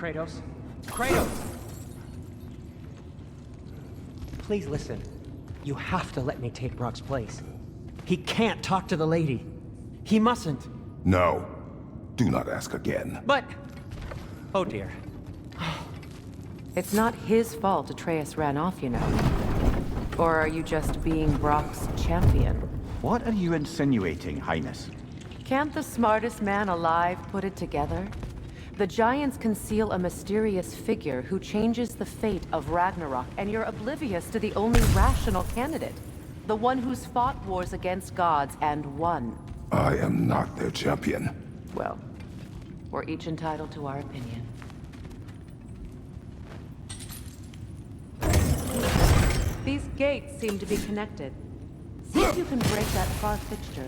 Kratos? Kratos! Please listen. You have to let me take Brock's place. He can't talk to the lady. He mustn't. No. Do not ask again. But... Oh dear. It's not his fault Atreus ran off, you know. Or are you just being Brock's champion? What are you insinuating, Highness? Can't the smartest man alive put it together? The Giants conceal a mysterious figure who changes the fate of Ragnarok, and you're oblivious to the only rational candidate. The one who's fought wars against gods and won. I am not their champion. Well, we're each entitled to our opinion. These gates seem to be connected. See if you can break that far fixture.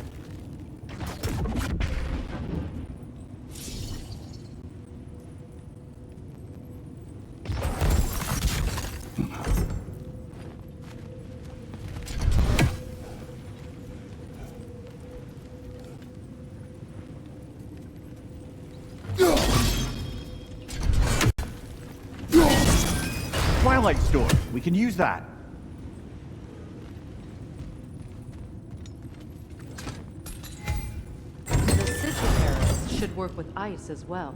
Twilight Storm. We can use that. The sigil arrows should work with ice as well.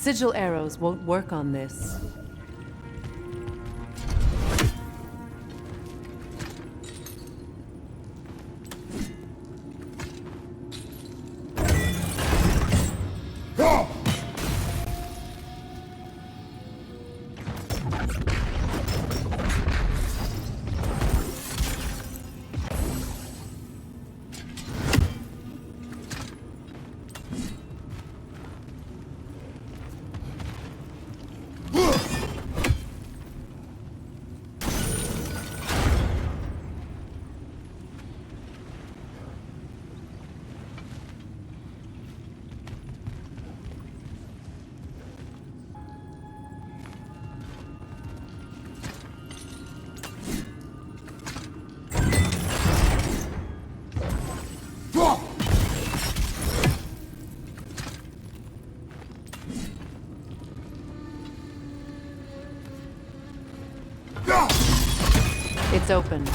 Sigil arrows won't work on this. It's open.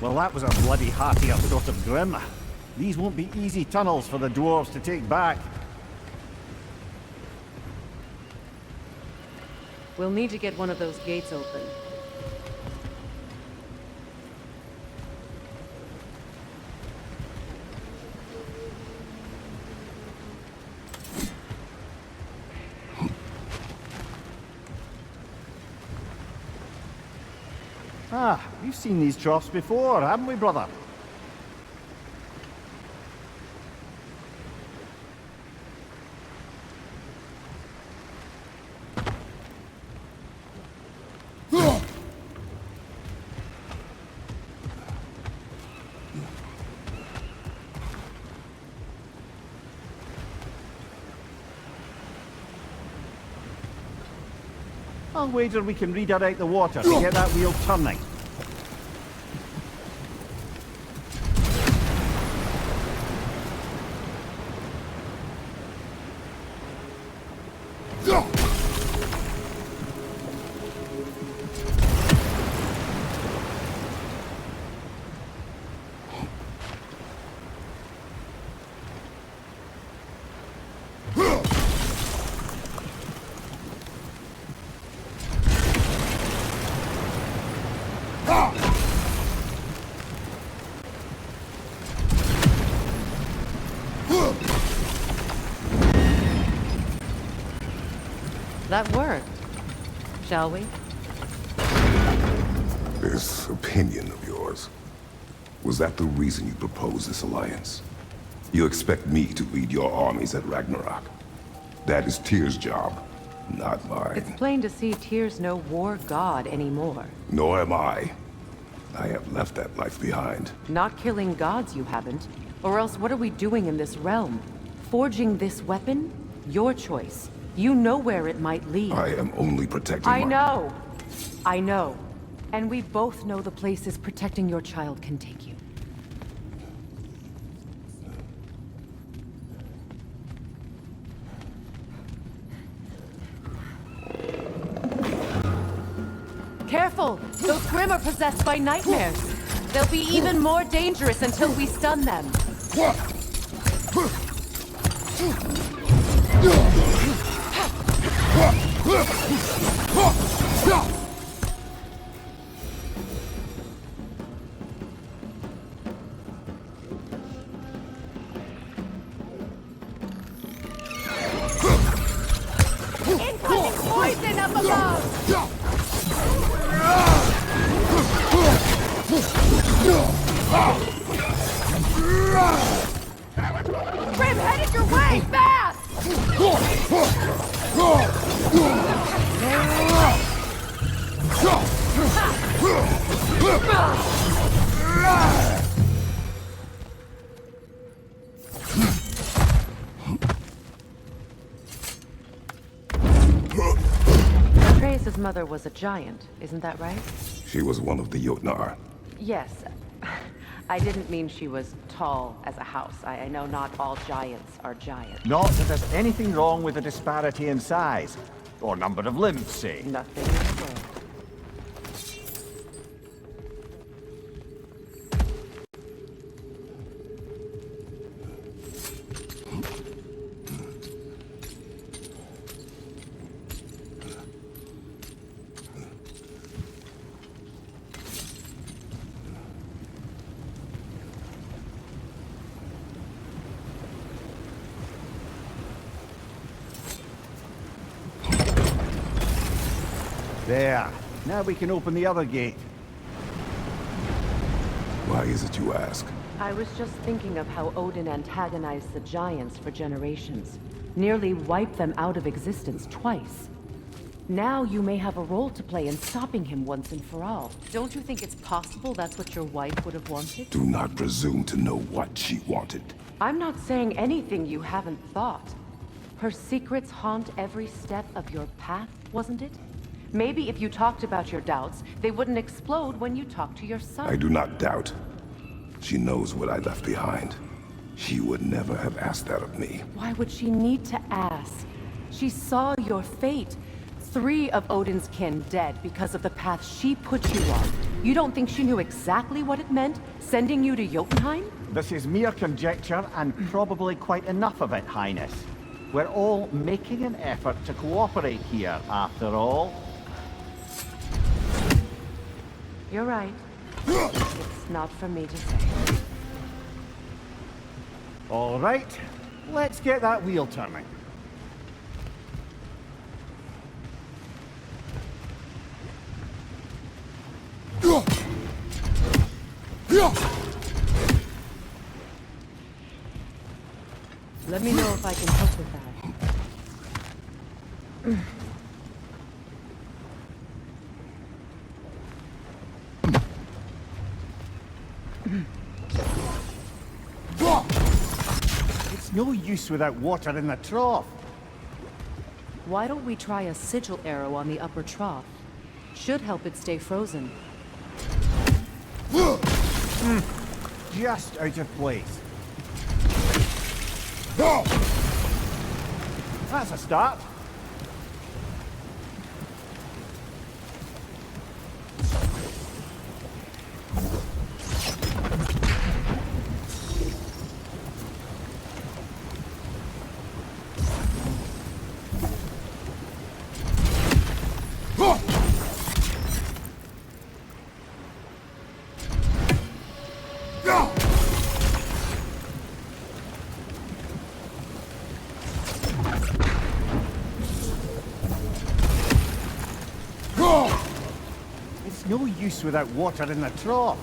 Well, that was a bloody heartier sort of grim. These won't be easy tunnels for the dwarves to take back. We'll need to get one of those gates open. Ah, we've seen these troughs before, haven't we, brother? I'll wager we can redirect the water to get that wheel turning. That worked. Shall we? This opinion of yours, was that the reason you proposed this alliance? You expect me to lead your armies at Ragnarok? That is Tyr's job, not mine. It's plain to see Tyr's no war god anymore. Nor am I. I have left that life behind. Not killing gods, you haven't. Or else what are we doing in this realm? Forging this weapon? Your choice. You know where it might lead. I am only protecting I know. I know. And we both know the places protecting your child can take you. Careful! Those Grimm are possessed by nightmares. They'll be even more dangerous until we stun them. Incoming poison up above! Grim, headed your way! Fast! Atreus' mother was a giant, isn't that right? She was one of the Jotnar. Yes. I didn't mean she was tall as a house. I know not all giants are giants. Not that there's anything wrong with a disparity in size. Or number of limbs, say. Nothing in the world. There. Now we can open the other gate. Why is it you ask? I was just thinking of how Odin antagonized the giants for generations. Nearly wiped them out of existence twice. Now you may have a role to play in stopping him once and for all. Don't you think it's possible that's what your wife would have wanted? Do not presume to know what she wanted. I'm not saying anything you haven't thought. Her secrets haunt every step of your path, wasn't it? Maybe if you talked about your doubts, they wouldn't explode when you talk to your son. I do not doubt. She knows what I left behind. She would never have asked that of me. Why would she need to ask? She saw your fate. 3 of Odin's kin dead because of the path she put you on. You don't think she knew exactly what it meant, sending you to Jotunheim? This is mere conjecture, and probably quite enough of it, Highness. We're all making an effort to cooperate here, after all. You're right. It's not for me to say. All right, let's get that wheel turning. Let me know if I can help with that. It's no use without water in the trough. Why don't we try a sigil arrow on the upper trough? Should help it stay frozen. Just out of place. That's a start. It's no use without water in the trough.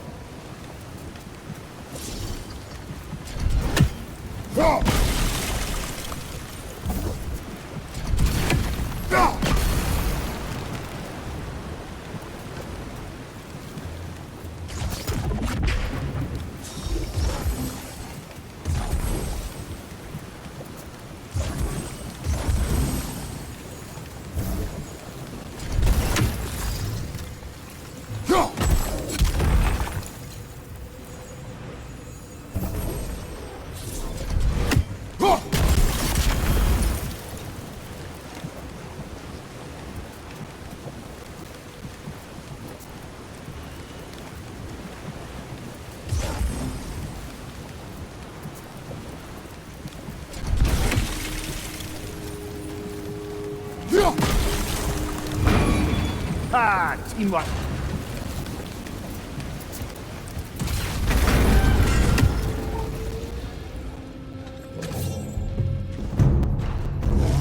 Ah, teamwork.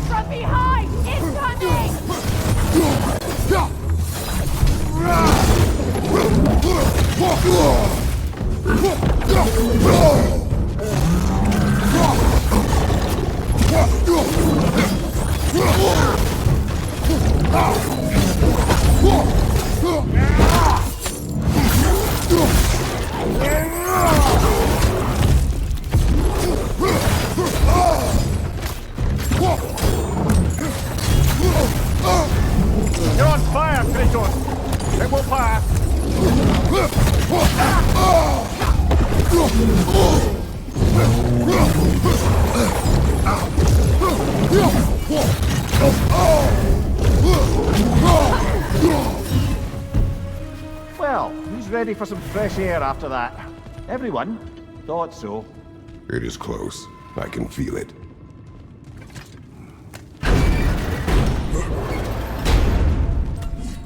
From behind! Incoming! You're on fire, Kratos! It will pass! Well, who's ready for some fresh air after that? Everyone? Thought so. It is close. I can feel it.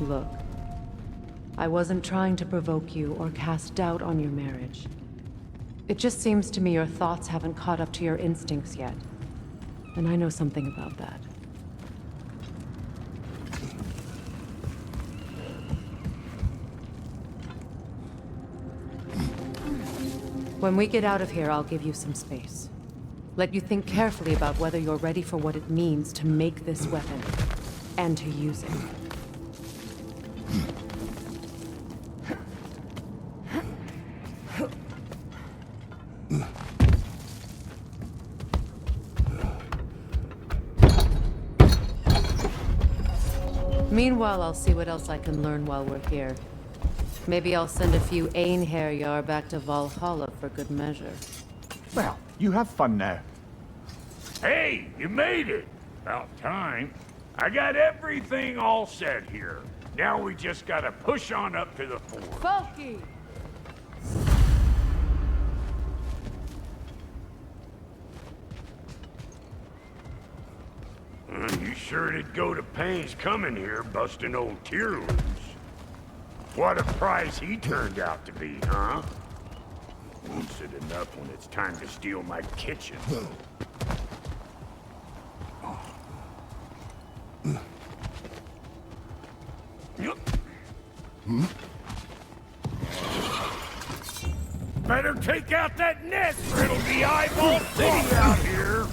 Look, I wasn't trying to provoke you or cast doubt on your marriage. It just seems to me your thoughts haven't caught up to your instincts yet. And I know something about that. When we get out of here, I'll give you some space. Let you think carefully about whether you're ready for what it means to make this weapon, and to use it. Meanwhile, I'll see what else I can learn while we're here. Maybe I'll send a few Einherjar back to Valhalla for good measure. Well, you have fun now. Hey, you made it! About time. I got everything all set here. Now we just gotta push on up to the fort. Falky! You sure did go to pains coming here, busting old tear loose. What a prize he turned out to be, huh? Wants it enough when it's time to steal my kitchen. Better take out that net or it'll be eyeball city out here.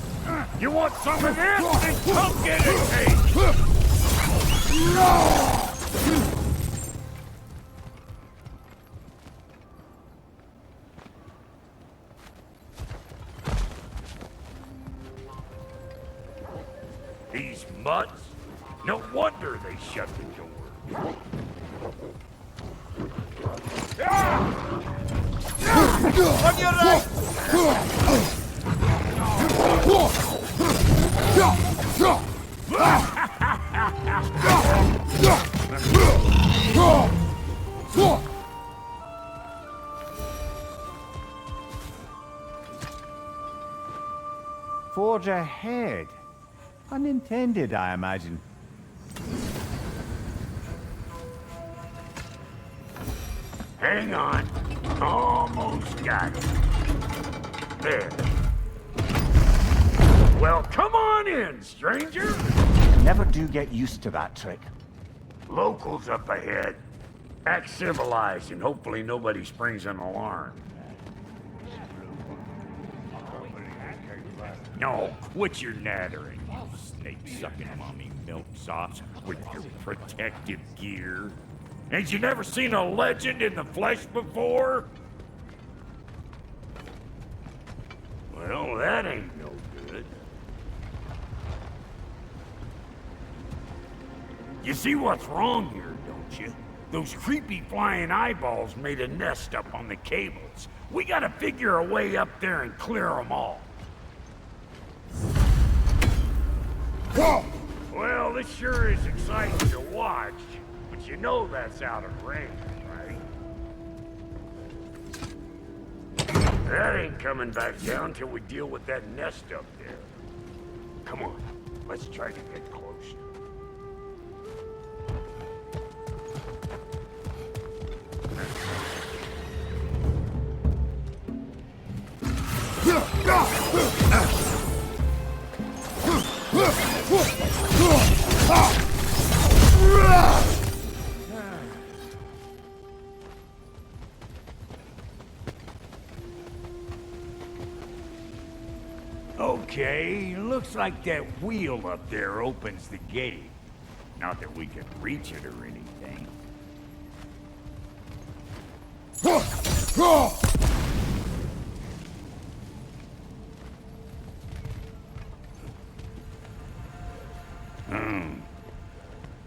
You want some of this? Then come get it, Tate! These mutts? No wonder they shut the door. On your right! Forge ahead. Unintended, I imagine. Hang on. Almost got it. There. Well, come on in, stranger. Never do get used to that trick. Locals up ahead. Act civilized and hopefully nobody springs an alarm. No, quit your nattering, you snake-sucking mommy milksops with your protective gear. Ain't you never seen a legend in the flesh before? Well, that ain't no good. You see what's wrong here, don't you? Those creepy flying eyeballs made a nest up on the cables. We gotta figure a way up there and clear them all. Well, this sure is exciting to watch, but you know that's out of range, right? That ain't coming back down till we deal with that nest up there. Come on, let's try to get closer. Okay, looks like that wheel up there opens the gate. Not that we can reach it or anything.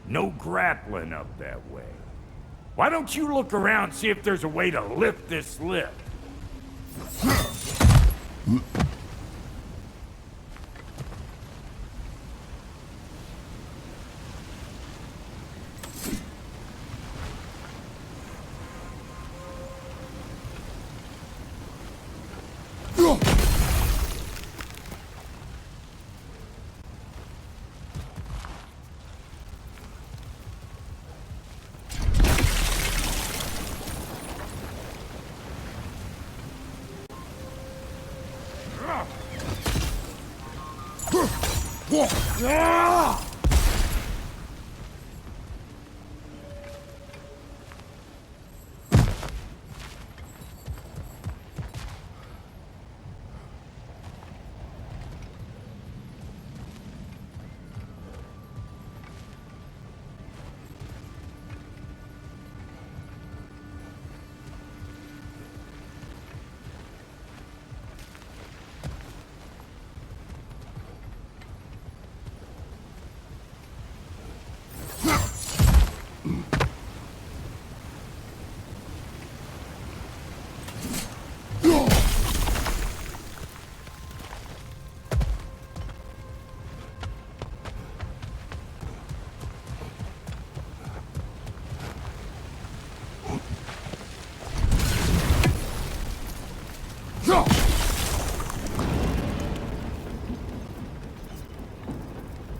No grappling up that way. Why don't you look around and see if there's a way to lift this lift?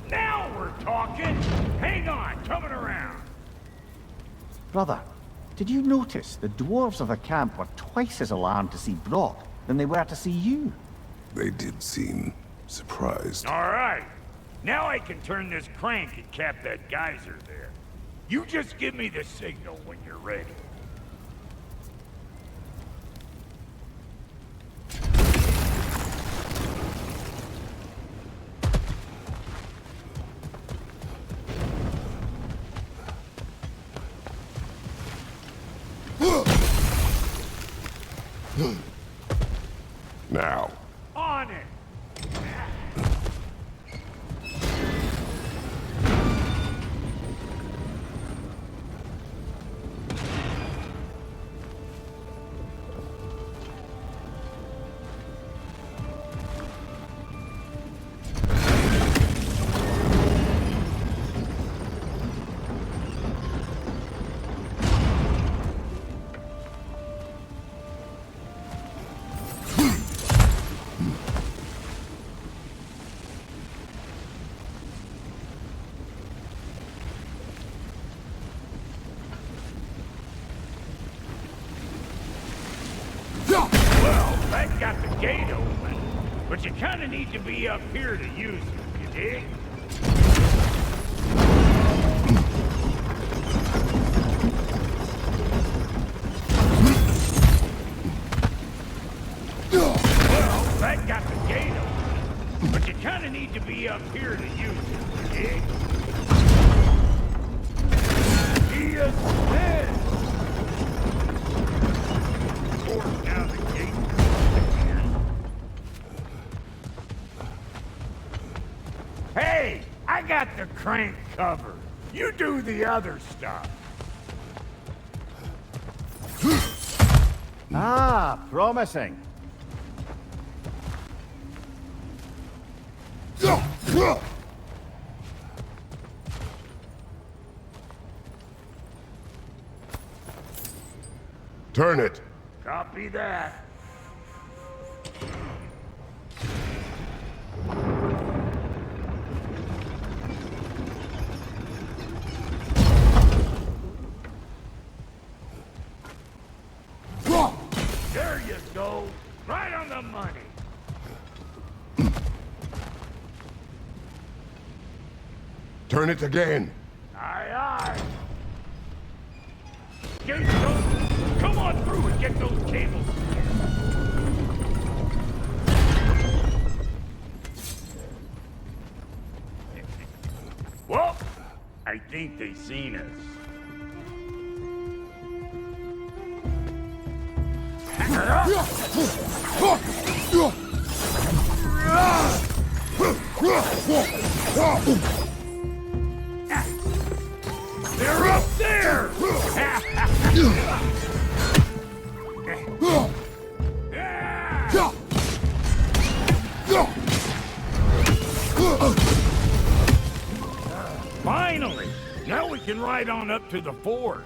Now we're talking! Hang on, coming around. Brother, Did you notice the dwarves of the camp were twice as alarmed to see Brock than they were to see you? They did seem surprised. All right. Now I can turn this crank and cap that geyser there. You just give me the signal when you're ready. Now. On it! That got the gate open, but you kind of need to be up here to use it, you dig? Well, that got the gate open, but you kind of need to be up here to use it, you dig? He is dead! Force down the gate. Hey, I got the crank covered. You do the other stuff. Ah, promising. Turn it. Copy that. There you go. Right on the money. Turn it again. Aye, aye. Gates open. Come on through and get those cables. Well, I think they seen us. They're up there! Finally! Now we can ride on up to the forge.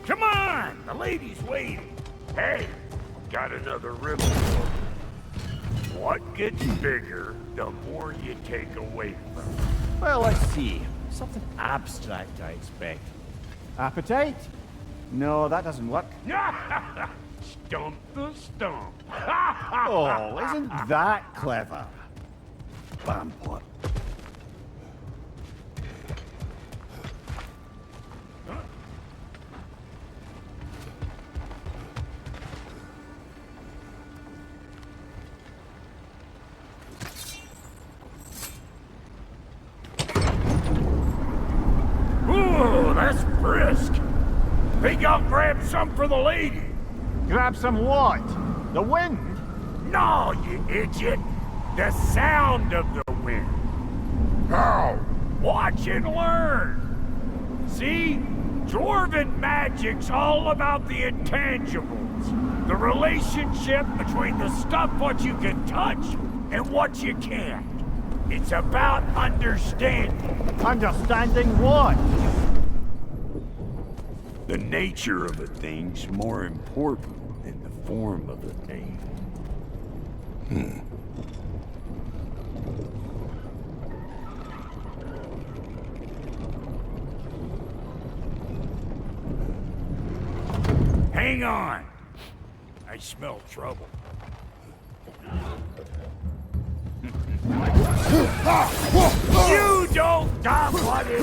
Come on! The lady's waiting. Hey, got another ribbon. What gets bigger, the more you take away from it. Well, let's see. Something abstract, I expect. Appetite? No, that doesn't work. Stump the stump. Oh, isn't that clever? Bampot. Ooh, that's brisk. Think I'll grab some for the lady. Grab some what? The wind? No, you idiot. The sound of the wind. How? Watch and learn. See? Dwarven magic's all about the intangibles. The relationship between the stuff what you can touch and what you can't. It's about understanding. Understanding what? The nature of a thing's more important than the form of a thing. Hang on. I smell trouble. You don't stop what it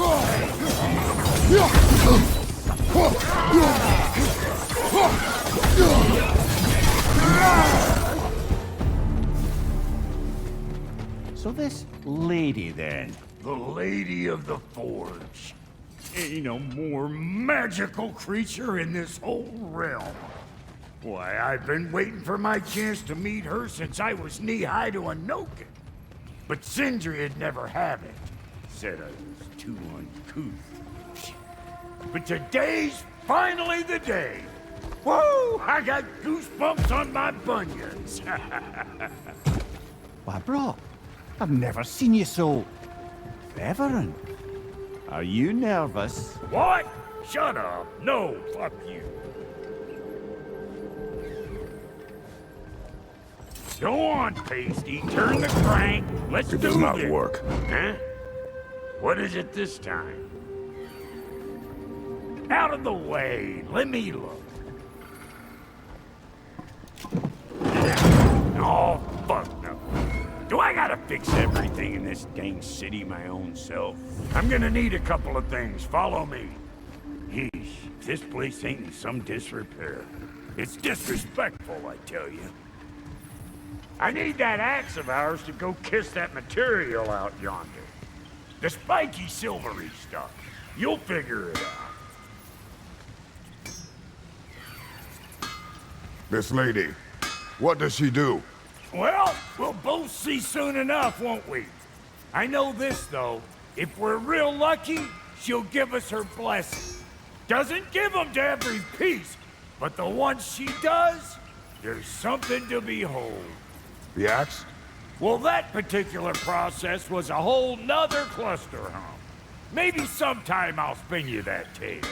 So this lady, then? The Lady of the Forge. Ain't no more magical creature in this whole realm. Why, I've been waiting for my chance to meet her since I was knee-high to a Noken. But Sindri'd never have it. Said I was too uncouth. But today's finally the day. Whoa! I got goosebumps on my bunions. Why, bro, I've never seen you so reverent. Are you nervous? What? Shut up. No, fuck you. Go on, Pasty. Turn the crank. Let's It do does not this. work. Huh? What is it this time? Out of the way. Let me look. Oh, fuck no. Do I gotta fix everything in this dang city my own self? I'm gonna need a couple of things. Follow me. Yeesh, this place ain't in some disrepair. It's disrespectful, I tell you. I need that axe of ours to go kiss that material out yonder. The spiky silvery stuff. You'll figure it out. This lady, what does she do? Well, we'll both see soon enough, won't we? I know this, though. If we're real lucky, she'll give us her blessing. Doesn't give them to every piece, but the ones she does, there's something to behold. The axe? Well, that particular process was a whole nother cluster hump. Maybe sometime I'll spin you that tale.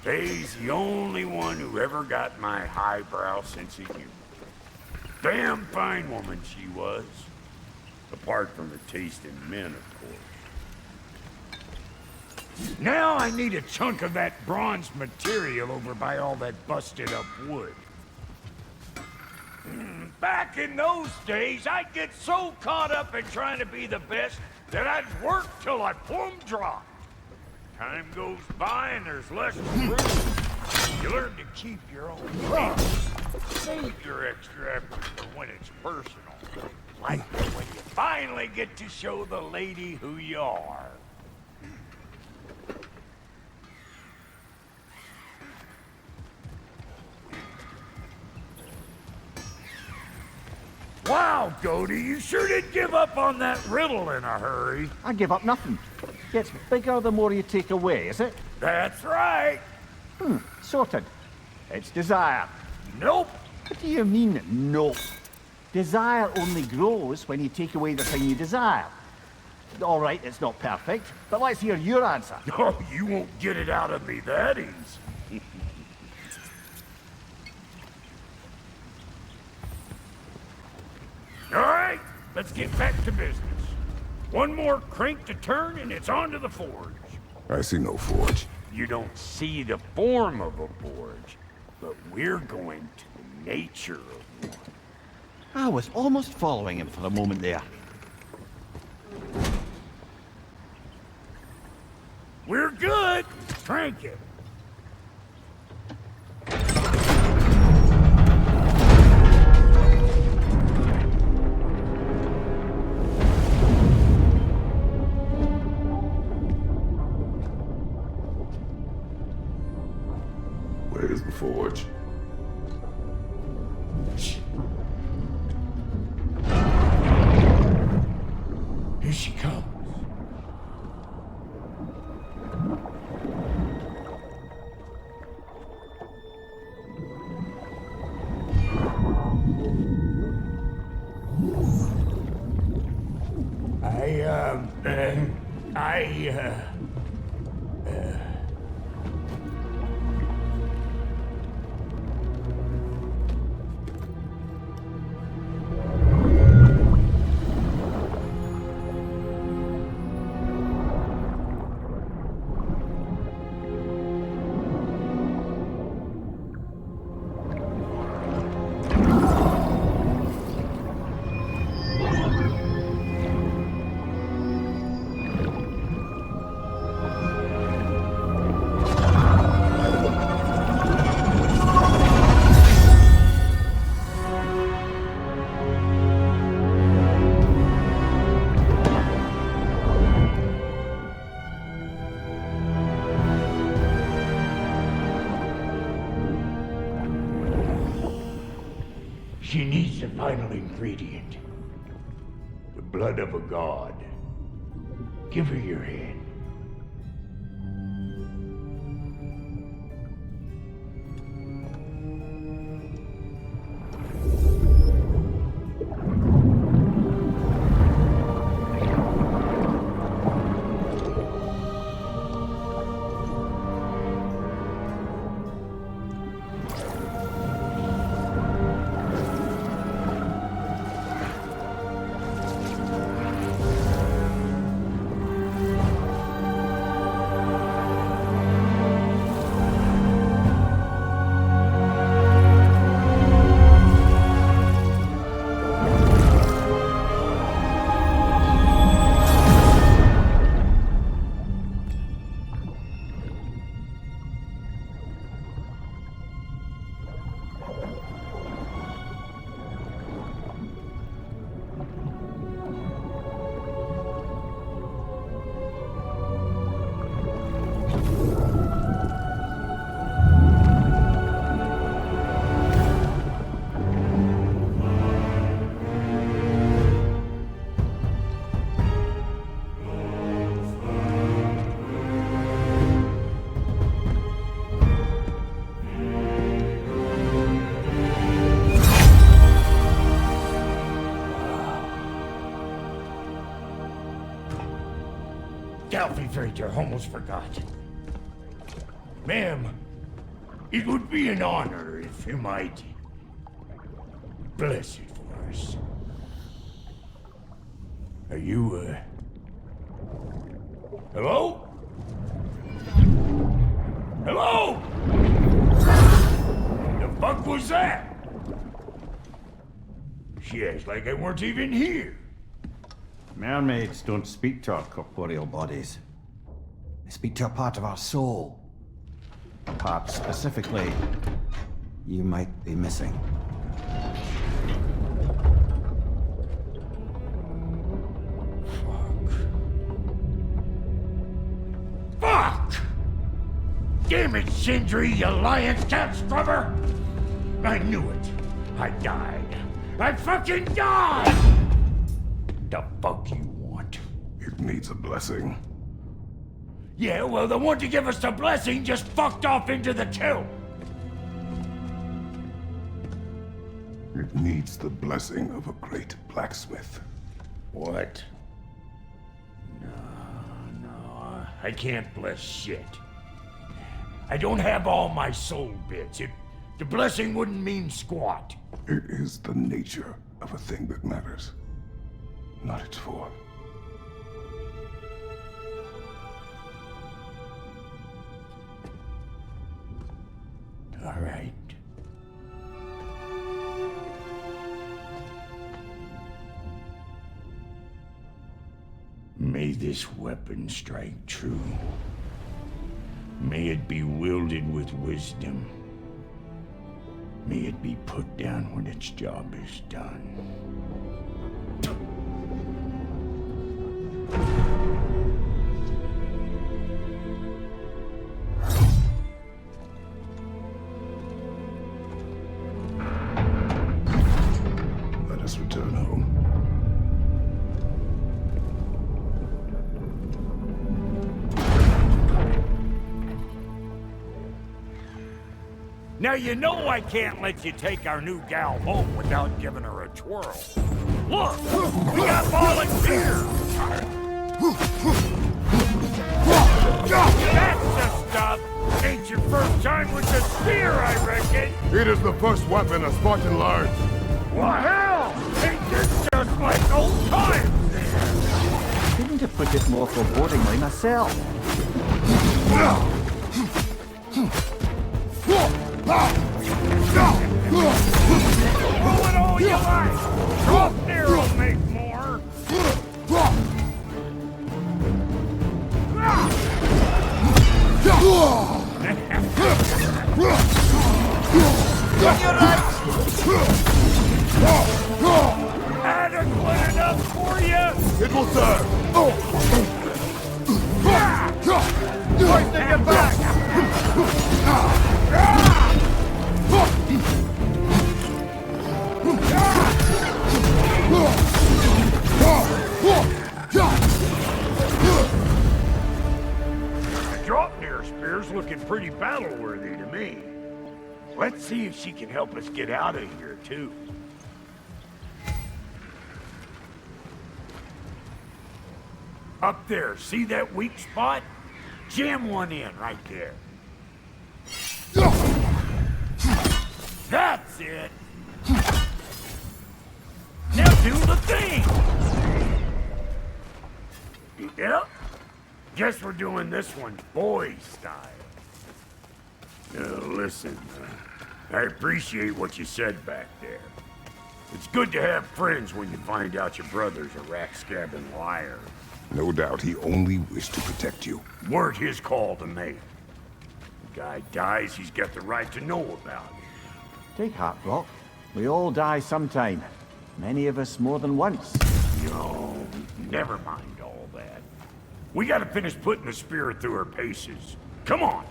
Faye's the only one who ever got my highbrow sense of humor. Damn fine woman she was. Apart from her taste in men, of course. Now I need a chunk of that bronze material over by all that busted up wood. Back in those days, I'd get so caught up in trying to be the best that I'd work till I plumb dropped. Time goes by and there's less to prove. You learn to keep your own peace. Save your extra effort for when it's personal. Like when you finally get to show the lady who you are. Wow, Goaty, you sure did give up on that riddle in a hurry. I give up nothing. Gets bigger the more you take away, is it? That's right. Sorted. It's desire. Nope. What do you mean, nope? Desire only grows when you take away the thing you desire. All right, it's not perfect, but let's hear your answer. Oh, you won't get it out of me that easy. let's get back to business. One more crank to turn and it's on to the forge. I see no forge. You don't see the form of a forge, but we're going to the nature of one. I was almost following him for a moment there. We're good. Crank it. Where's the forge? Here she comes. She needs the final ingredient. The blood of a god. Give her your hand. I almost forgot. Ma'am, it would be an honor if you might bless it for us. Are you, hello? Hello? The fuck was that? She acts like I weren't even here. Mermaids don't speak to our corporeal bodies. They speak to a part of our soul. A part specifically you might be missing. Fuck! Damn it, Sindri, you lion cat scrubber! I knew it. I died. I fucking died! The fuck you want? It needs a blessing. Yeah, well, the one to give us the blessing just fucked off into the kiln. It needs the blessing of a great blacksmith. What? No, I can't bless shit. I don't have all my soul bits. The blessing wouldn't mean squat. It is the nature of a thing that matters. not its form. All right. May this weapon strike true. May it be wielded with wisdom. May it be put down when its job is done. Let us return home. Now you know I can't let you take our new gal home without giving her a twirl. Look, we got volunteers. That's the stuff. Ain't your first time with the spear, I reckon. It is the first weapon a Spartan learns. Well, hell, ain't this just like old times then? Couldn't have put it more forebodingly myself. Throw it all you like. Drop there will make more. Adequate enough for you? It will serve. Hoisting it back! The drop-near spear's looking pretty battle-worthy to me. Let's see if she can help us get out of here, too. Up there, see that weak spot? Jam one in right there. That's it! Now do the thing! Yep. Guess we're doing this one boy style. Listen, I appreciate what you said back there. It's good to have friends when you find out your brother's a rack-scabbing liar. No doubt he only wished to protect you. Weren't his call to make. The guy dies, he's got the right to know about it. Take heart, Rock. We all die sometime. Many of us more than once. No, never mind all that. We gotta finish putting the spirit through her paces. Come on!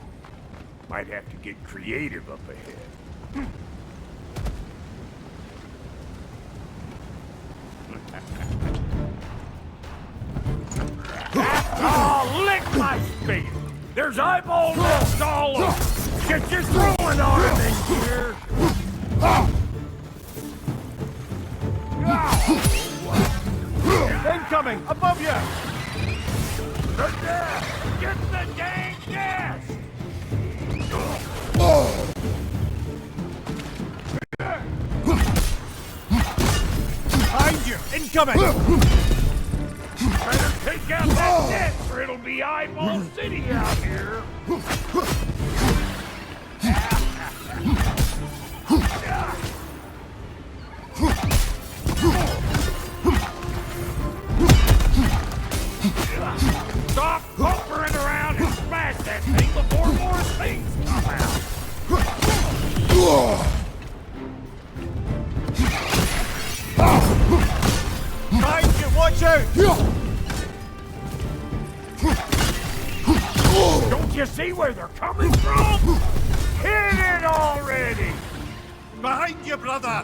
Might have to get creative up ahead. Oh, lick my spear! There's eyeball nest all over! Get your throwing arm in here! Incoming! Above you! The gas! Get the dang gas! Behind you! Incoming! Better take out that net, or it'll be Eyeball City out here! Stop bumpering around and smash that thing before more things come out! Behind you! Watch out! Don't you see where they're coming from? Hit it already! Behind you, brother!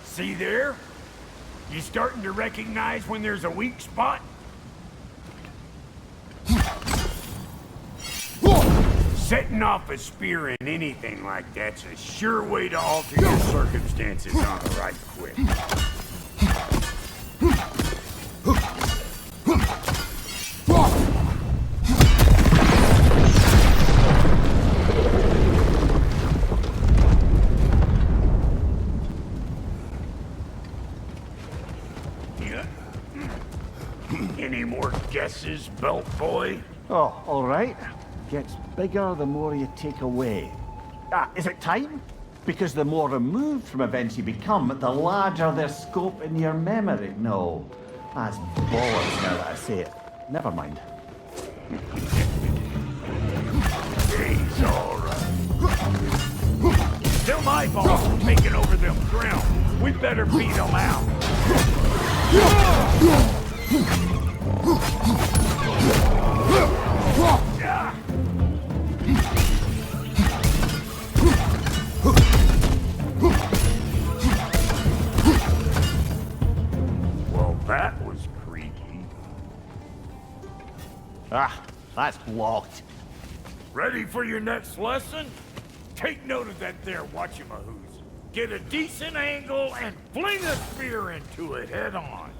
See there? You starting to recognize when there's a weak spot? Setting off a spear in anything like that's a sure way to alter your circumstances on the right quick. Any more guesses, belt boy? Oh, all right. Gets bigger the more you take away. Is it time? Because the more removed from events you become, the larger their scope in your memory. No, that's bollocks now that I say it. Never mind. He's all right. Still my balls are taking over them ground. We better beat them out. Well, that was creaky. That's locked. Ready for your next lesson? Take note of that there whatchamahoos. Get a decent angle and fling a spear into it head on.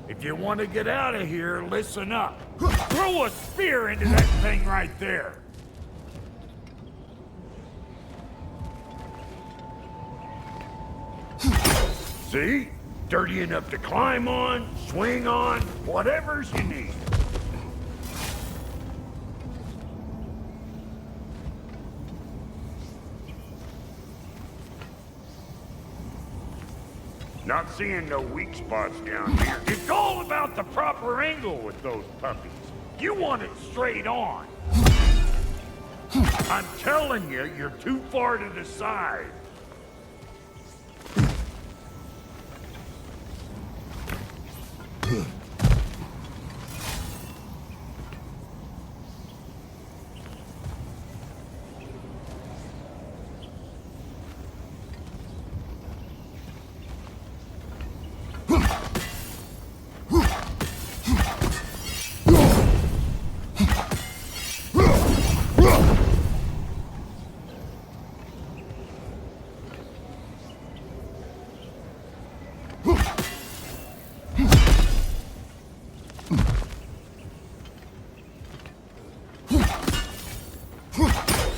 If you want to get out of here, listen up. Throw a spear into that thing right there. See? Dirty enough to climb on, swing on, whatever's you need. Not seeing no weak spots down here. It's all about the proper angle with those puppies. You want it straight on. I'm telling you, you're too far to the side.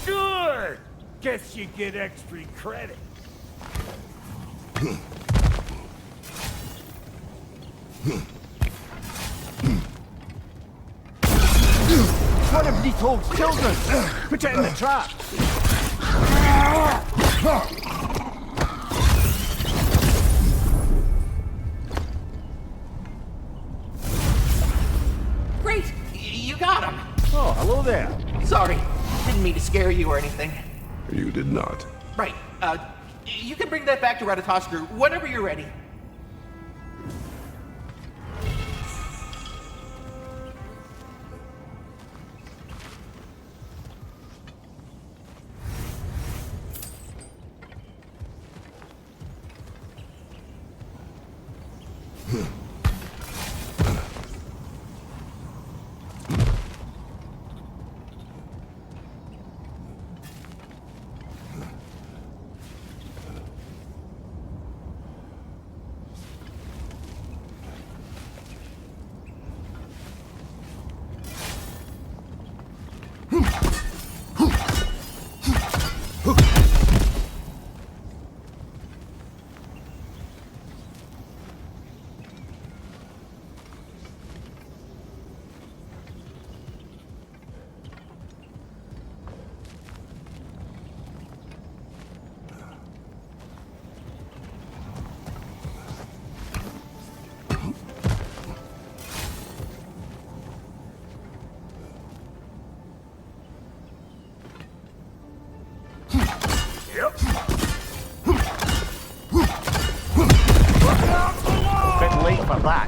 Good! Guess you get extra credit. One of Witaj's children! Put it in the trap! Great! You got him! Oh, hello there. Sorry, didn't mean to scare you or anything. You did not. Right, you can bring that back to Witaj's group whenever you're ready. Yep. Bit late for that.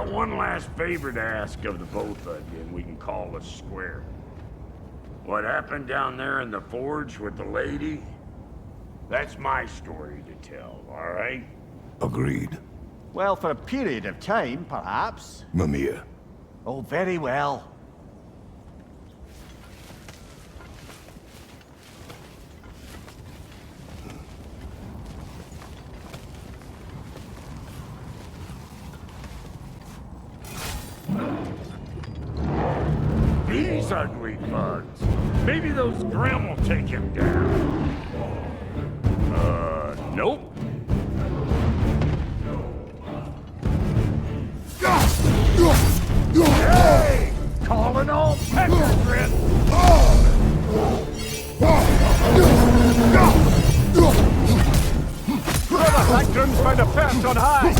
got one last favor to ask of the both of you, and we can call us square. What happened down there in the forge with the lady? That's my story to tell, all right? Agreed. Well, for a period of time, perhaps. Mimir. Oh, very well. These ugly bugs. Maybe those Grim will take him down. Nope. Hey! Calling all pecker grip! That Grim's found a perch on high!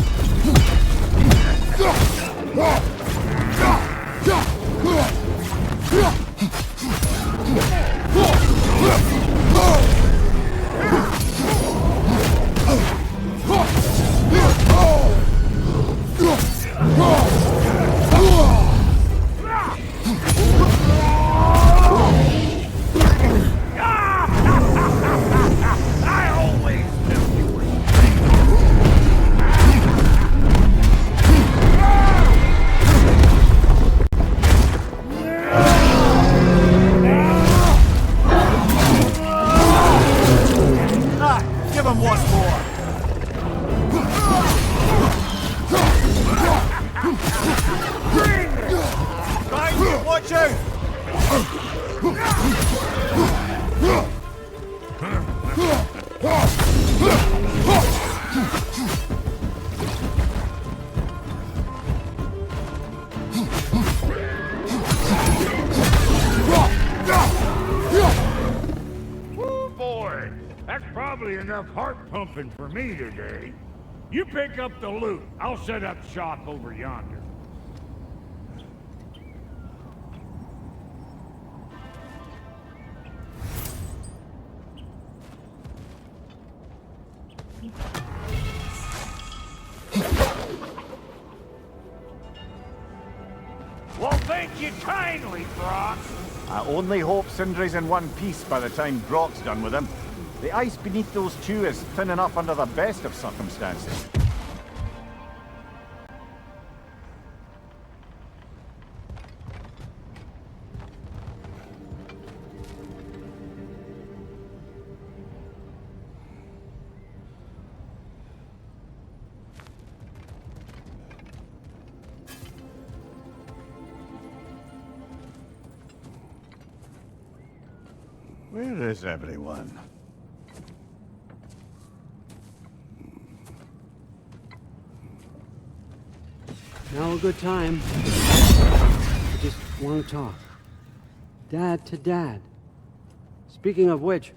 I always knew you were... Give him one more! Find you, watch out! Oh boy, that's probably enough heart pumping for me today. You pick up the loot. I'll set up shop over yonder. Well, thank you kindly, Brock. I only hope Sindri's in one piece by the time Brock's done with him. The ice beneath those two is thin enough under the best of circumstances. Where is everyone? Now a good time. I just want to talk. Dad to dad. Speaking of which,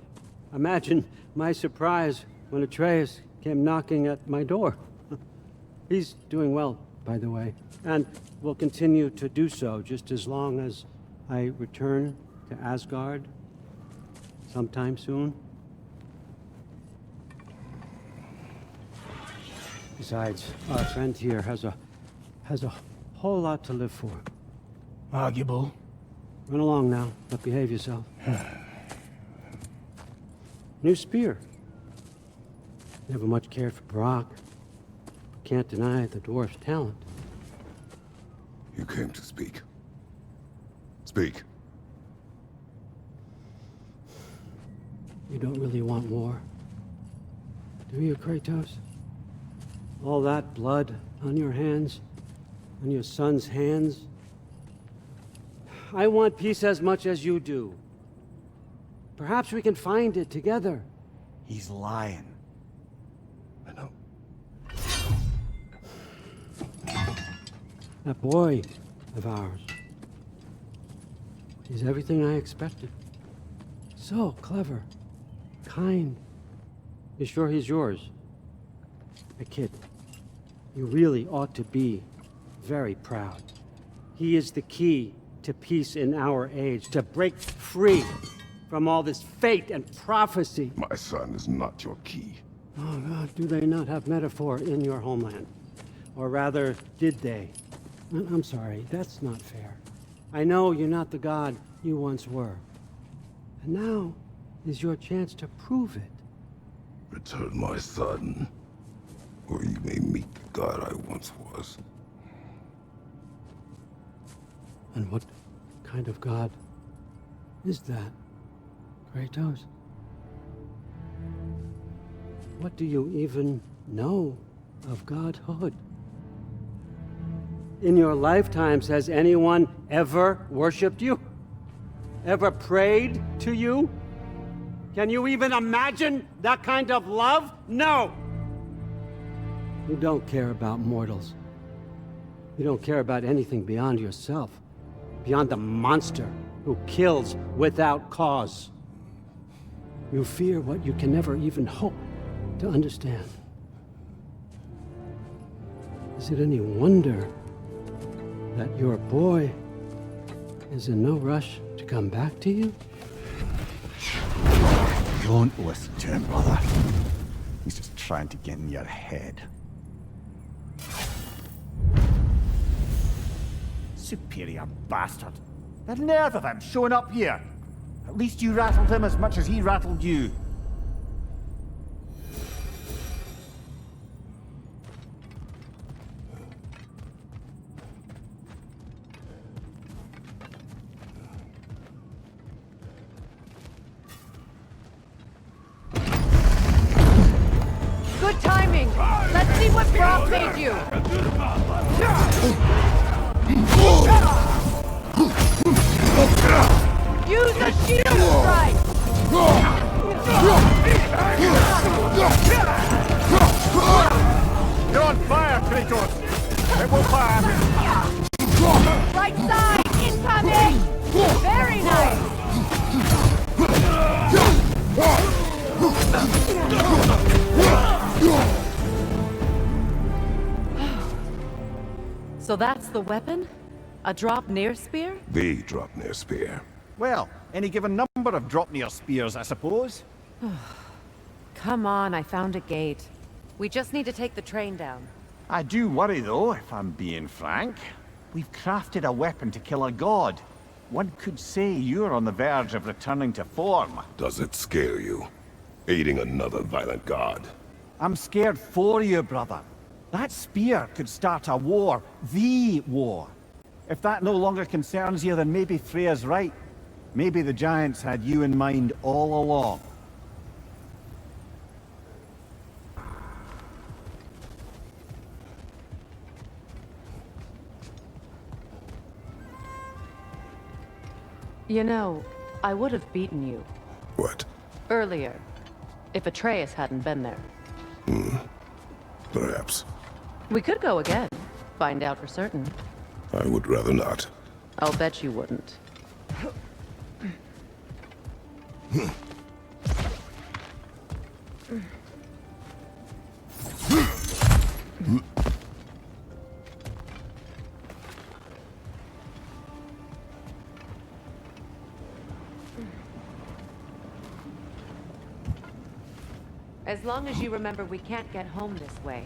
imagine my surprise when Atreus came knocking at my door. He's doing well, by the way, and will continue to do so just as long as I return to Asgard sometime soon. Besides, our friend here has a whole lot to live for. Arguable. Run along now, but behave yourself. New spear. Never much cared for Brock. Can't deny the dwarf's talent. You came to speak. Speak. You don't really want war, do you, Kratos? All that blood on your hands, on your son's hands? I want peace as much as you do. Perhaps we can find it together. He's lying. I know. That boy of ours. He's everything I expected. So clever. Kind. You sure he's yours? A kid. You really ought to be very proud. He is the key to peace in our age, to break free from all this fate and prophecy. My son is not your key. Oh God, do they not have metaphor in your homeland? Or rather, did they? I'm sorry, that's not fair. I know you're not the god you once were. And now is your chance to prove it. Return my son, or you may meet the god I once was. And what kind of god is that, Kratos? What do you even know of godhood? In your lifetimes, has anyone ever worshipped you? Ever prayed to you? Can you even imagine that kind of love? No! You don't care about mortals. You don't care about anything beyond yourself, beyond the monster who kills without cause. You fear what you can never even hope to understand. Is it any wonder that your boy is in no rush to come back to you? Don't listen to him, brother. He's just trying to get in your head. Superior bastard. The nerve of him showing up here. At least you rattled him as much as he rattled you. Good timing! Let's see what Brock made you! Use a shield strike! You're on fire, Kratos! It will fire! Right side! Incoming! Very nice! So that's the weapon? A drop-near spear? The drop-near spear. Well, any given number of drop-near spears, I suppose. Come on, I found a gate. We just need to take the train down. I do worry, though, if I'm being frank. We've crafted a weapon to kill a god. One could say you're on the verge of returning to form. Does it scare you? Aiding another violent god? I'm scared for you, brother. That spear could start a war. The war. If that no longer concerns you, then maybe Freya's right. Maybe the Giants had you in mind all along. You know, I would have beaten you What? earlier, if Atreus hadn't been there. Perhaps. We could go again, find out for certain. I would rather not. I'll bet you wouldn't. As long as you remember we can't get home this way,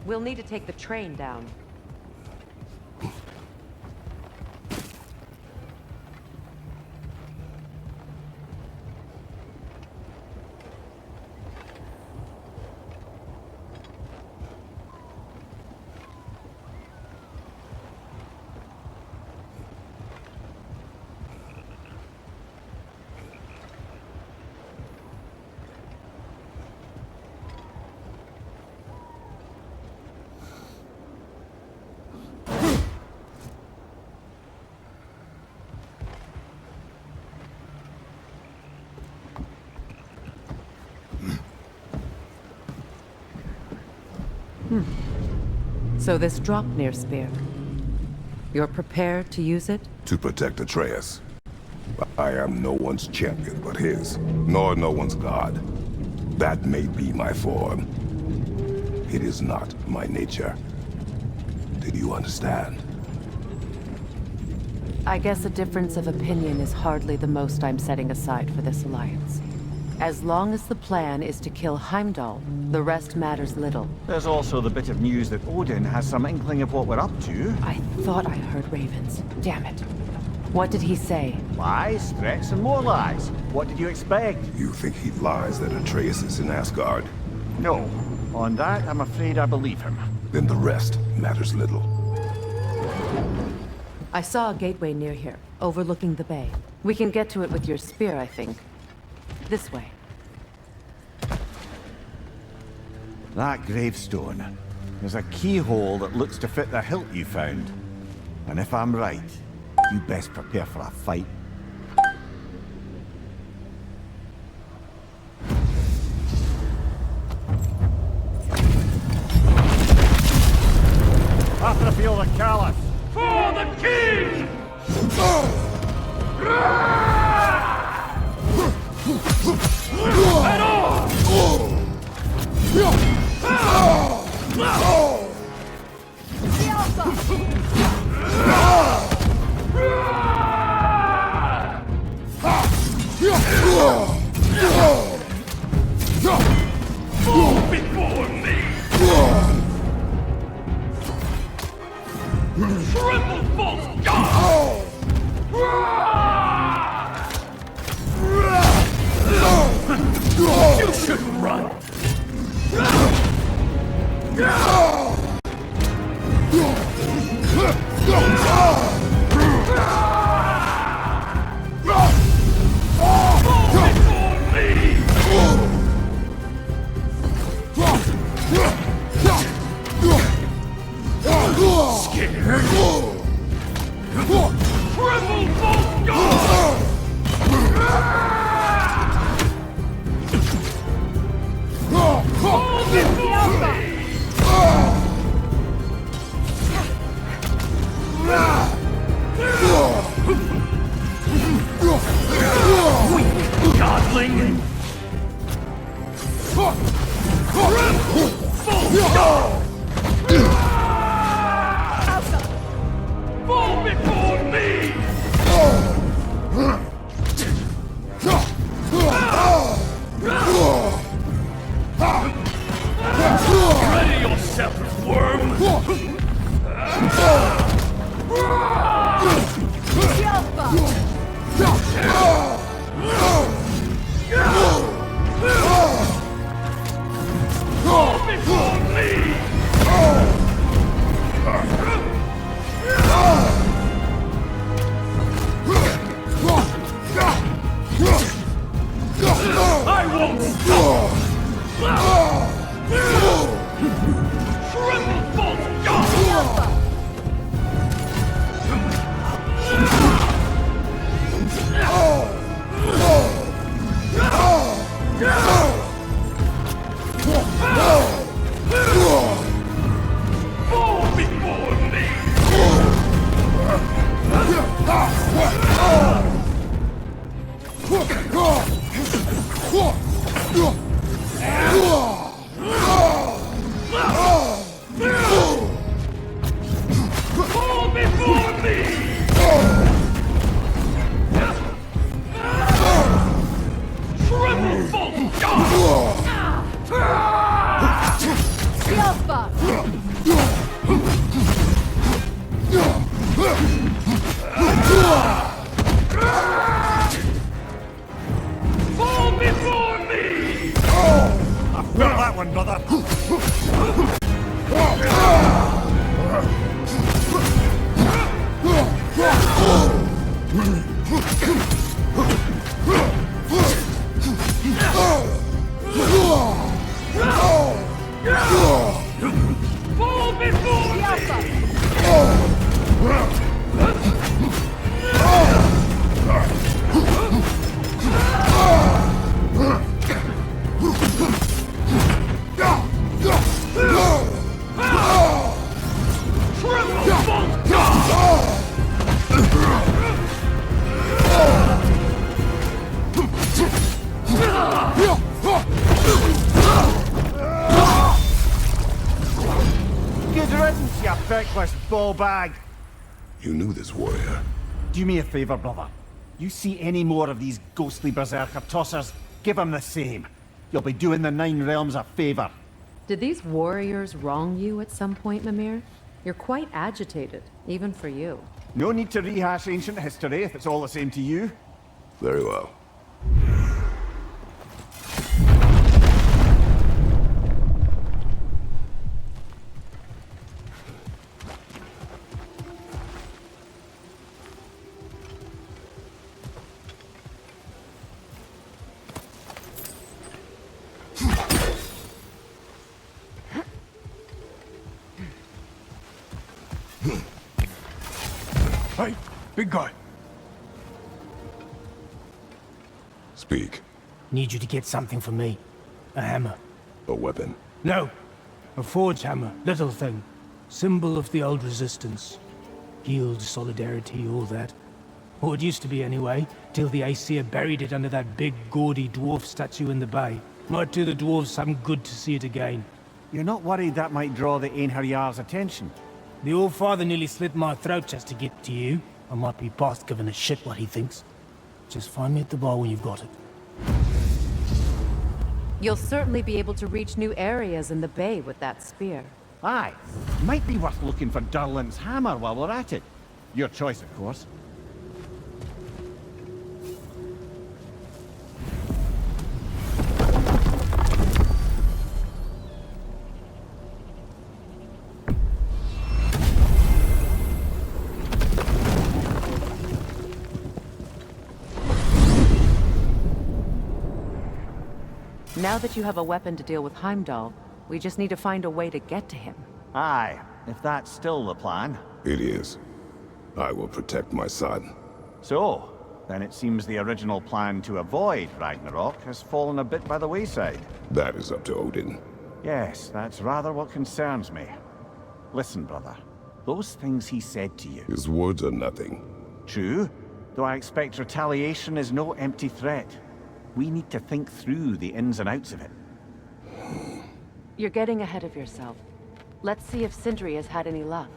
we'll need to take the train down. So this Draupnir spear, you're prepared to use it? To protect Atreus. I am no one's champion but his, nor no one's god. That may be my form. It is not my nature. Did you understand? I guess a difference of opinion is hardly the most I'm setting aside for this alliance. As long as the plan is to kill Heimdall, the rest matters little. There's also the bit of news that Odin has some inkling of what we're up to. I thought I heard ravens. Damn it. What did he say? Lies, threats, and more lies. What did you expect? You think he lies that Atreus is in Asgard? No. On that, I'm afraid I believe him. Then the rest matters little. I saw a gateway near here, overlooking the bay. We can get to it with your spear, I think. This way. That gravestone. There's a keyhole that looks to fit the hilt you found. And if I'm right, you best prepare for a fight. After the field of Callus. For the king! Head on! Fall before me! Triple false god! You shouldn't run! Godling! Fall before me! Ready yourself, worm! Fall before me! I won't stop! Triple false god! Fall before me! Fall before me! Triple false god! Fall before me! I felt that one, brother. Fall before me! Triple false god! Good riddance, you feckless ball bag. You knew this warrior. Do me a favor, brother. You see any more of these ghostly berserker tossers, give him the same. You'll be doing the Nine Realms a favor. Did these warriors wrong you at some point, Mimir? You're quite agitated, even for you. No need to rehash ancient history if it's all the same to you. Very well. Hey, big guy. Speak. Need you to get something for me. A hammer. A weapon. No. A forge hammer. Little thing. Symbol of the old resistance. Guild, solidarity, all that. Or it used to be anyway, till the Aesir buried it under that big, gaudy dwarf statue in the bay. Might do the dwarves some good to see it again. You're not worried that might draw the Einherjar's attention? The All-Father nearly slit my throat just to get to you. I might be past giving a shit what he thinks. Just find me at the bar when you've got it. You'll certainly be able to reach new areas in the bay with that spear. Aye. Might be worth looking for Durlin's hammer while we're at it. Your choice, of course. Now that you have a weapon to deal with Heimdall, we just need to find a way to get to him. Aye, if that's still the plan. It is. I will protect my son. So, then it seems the original plan to avoid Ragnarok has fallen a bit by the wayside. That is up to Odin. Yes, that's rather what concerns me. Listen, brother. Those things he said to you. His words are nothing. True, though I expect retaliation is no empty threat. We need to think through the ins and outs of it. You're getting ahead of yourself. Let's see if Sindri has had any luck.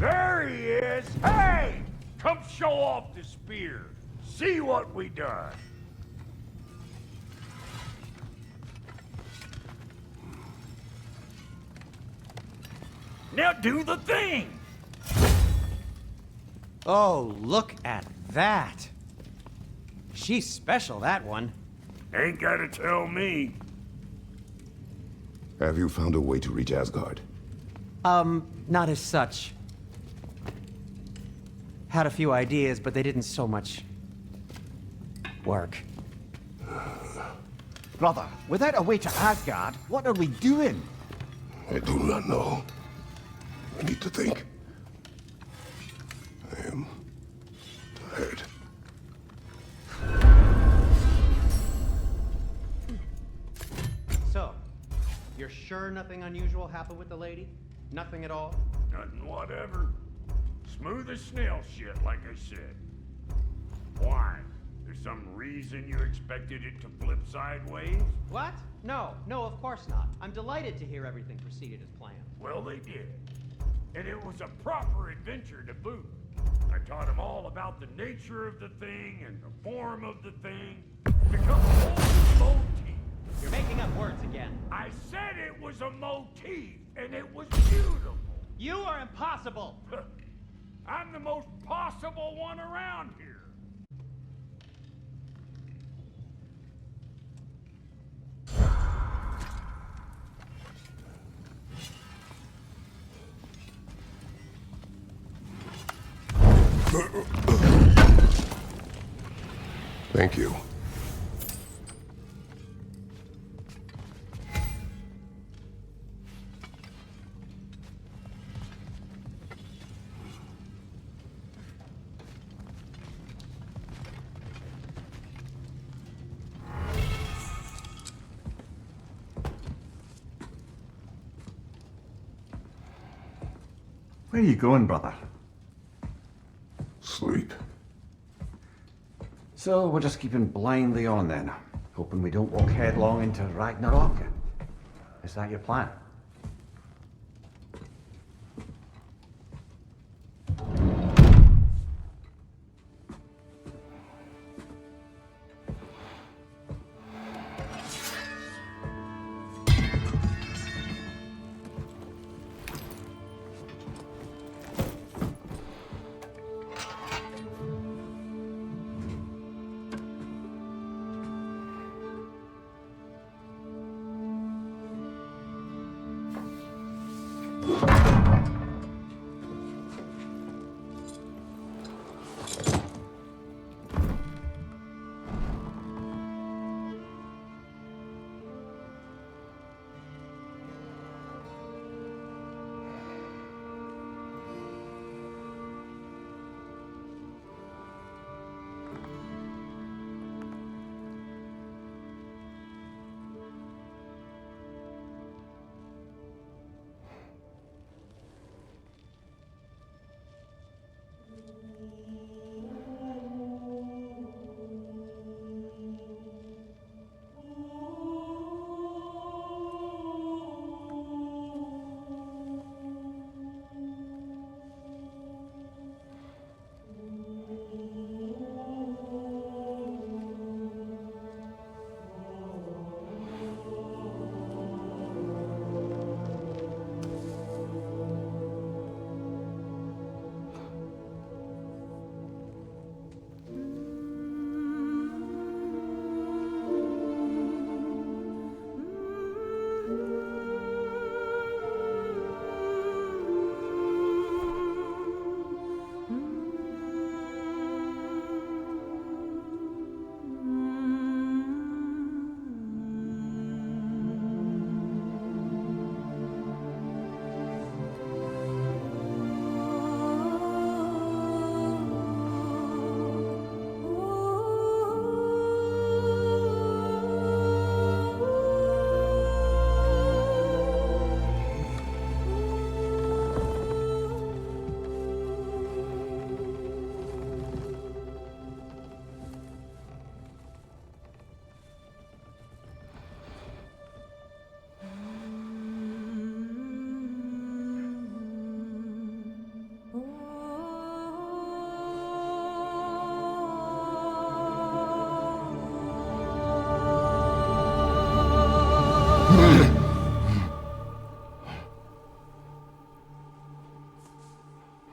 There he is! Hey! Come show off the spear. See what we done. Now do the thing! Oh, look at that. She's special, that one. Ain't gotta tell me. Have you found a way to reach Asgard? Not as such. Had a few ideas, but they didn't so much work. Brother, without a way to Asgard, what are we doing? I do not know. I need to think. I am tired. So, you're sure nothing unusual happened with the lady? Nothing at all? Nothing whatever. Smooth as snail shit, like I said. Why? There's some reason you expected it to flip sideways? What? No, of course not. I'm delighted to hear everything proceeded as planned. Well, they did. And it was a proper adventure to boot. I taught them all about the nature of the thing and the form of the thing. Become a whole motif. You're making up words again. I said it was a motif, and it was beautiful. You are impossible! I'm the most possible one around here. Thank you. Where are you going, brother? sleep. So we're just keeping blindly on then, hoping we don't walk headlong into Ragnarok. Is that your plan?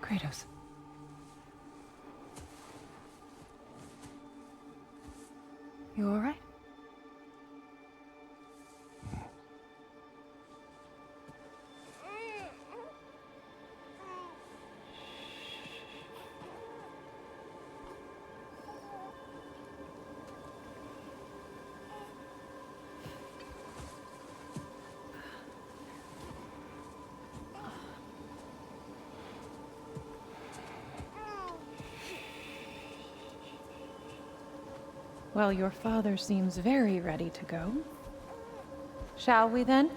Kratos. You all right? Well, your father seems very ready to go. Shall we then?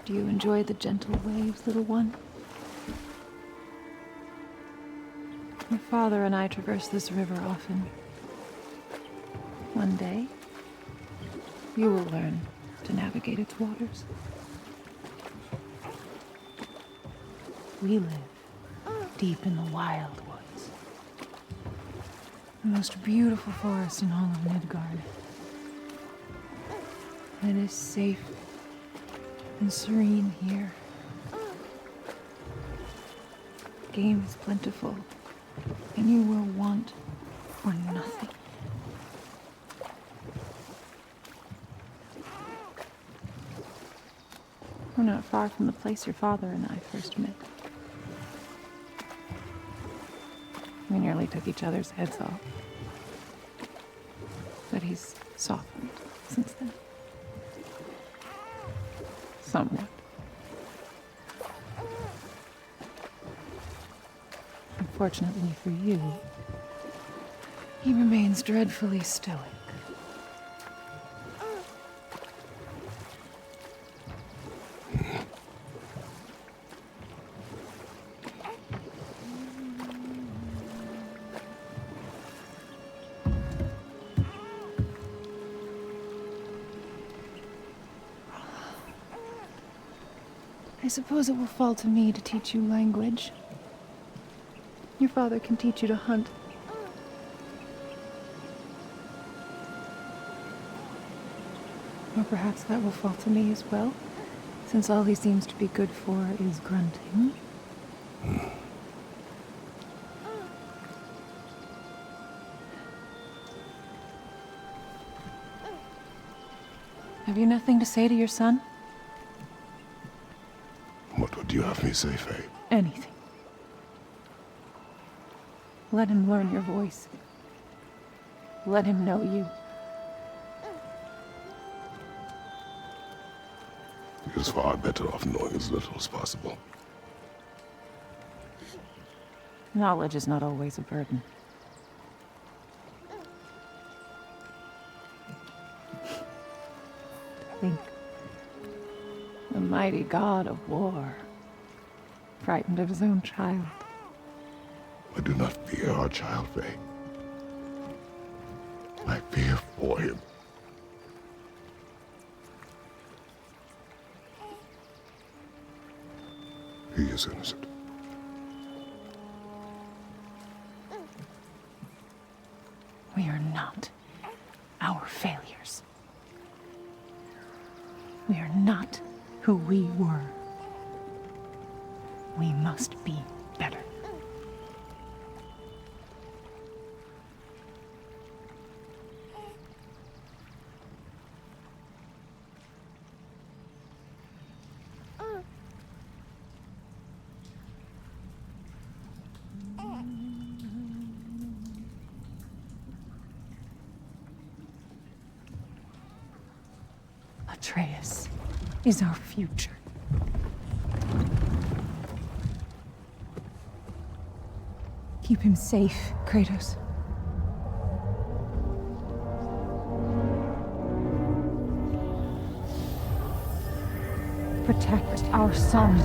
Do you enjoy the gentle waves, little one? Your father and I traverse this river often. One day, you will learn to navigate its waters. We live deep in the wild woods. The most beautiful forest in all of Midgard. It is safe and serene here. Game is plentiful, and you will want for nothing. We're not far from the place your father and I first met. We nearly took each other's heads off. But he's softened since then. Somewhat. Unfortunately for you, he remains dreadfully stoic. I suppose it will fall to me to teach you language. Your father can teach you to hunt. Or perhaps that will fall to me as well, since all he seems to be good for is grunting. Have you nothing to say to your son? What would you have me say, Faye? Anything. Let him learn your voice. Let him know you. He is far better off knowing as little as possible. Knowledge is not always a burden. Think. The mighty god of war, frightened of his own child. I do not fear our child, Faye. I fear for him. He is innocent. We are not our failures. We are not who we were. We must be better. Atreus is our future. Keep him safe, Kratos. Protect our son.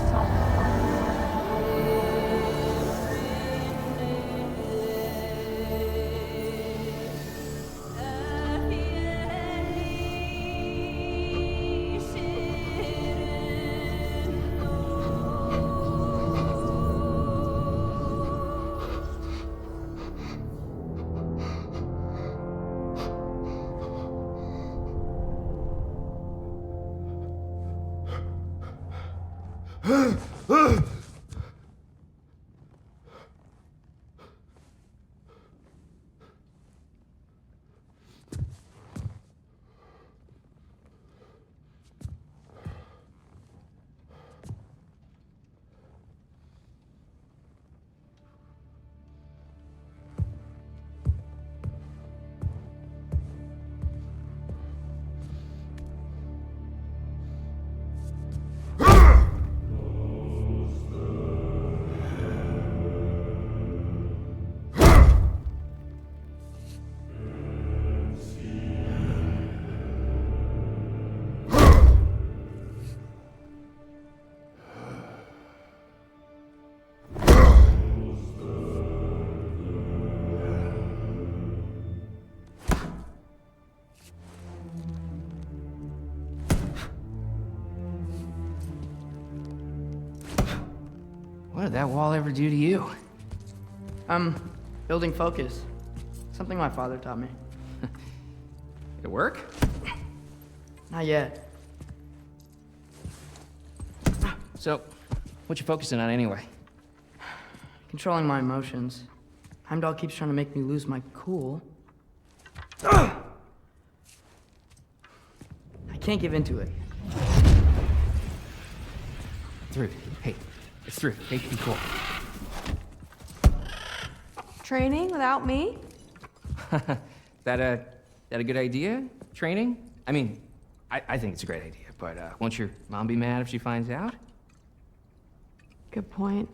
What did that wall ever do to you? Building focus. Something my father taught me. Did it work? Not yet. So, what you focusing on anyway? Controlling my emotions. Heimdall keeps trying to make me lose my cool. I can't give into it. Through. Hey, it's through. Hey, be cool. Training without me? That a good idea? Training? I mean, I think it's a great idea, but won't your mom be mad if she finds out? Good point.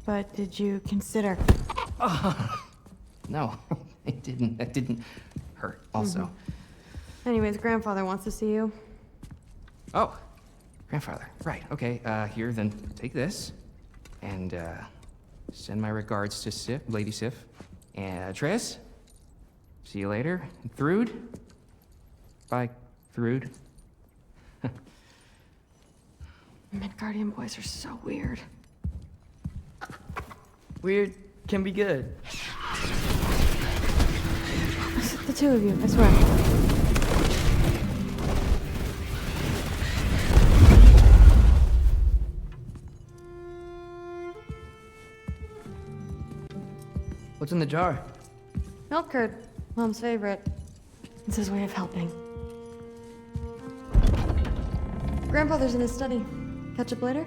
But did you consider... No, it didn't. That didn't hurt, also. Anyways, grandfather wants to see you. Oh, grandfather. Right, okay. Here, then take this. And, send my regards to Sif, Lady Sif. And, Triss? See you later. And Thrude? Bye, Thrude. Midgardian boys are so weird. Weird can be good. The two of you, I swear. What's in the jar? Milk curd, Mom's favorite. It's his way of helping. Grandfather's in his study. Catch up later?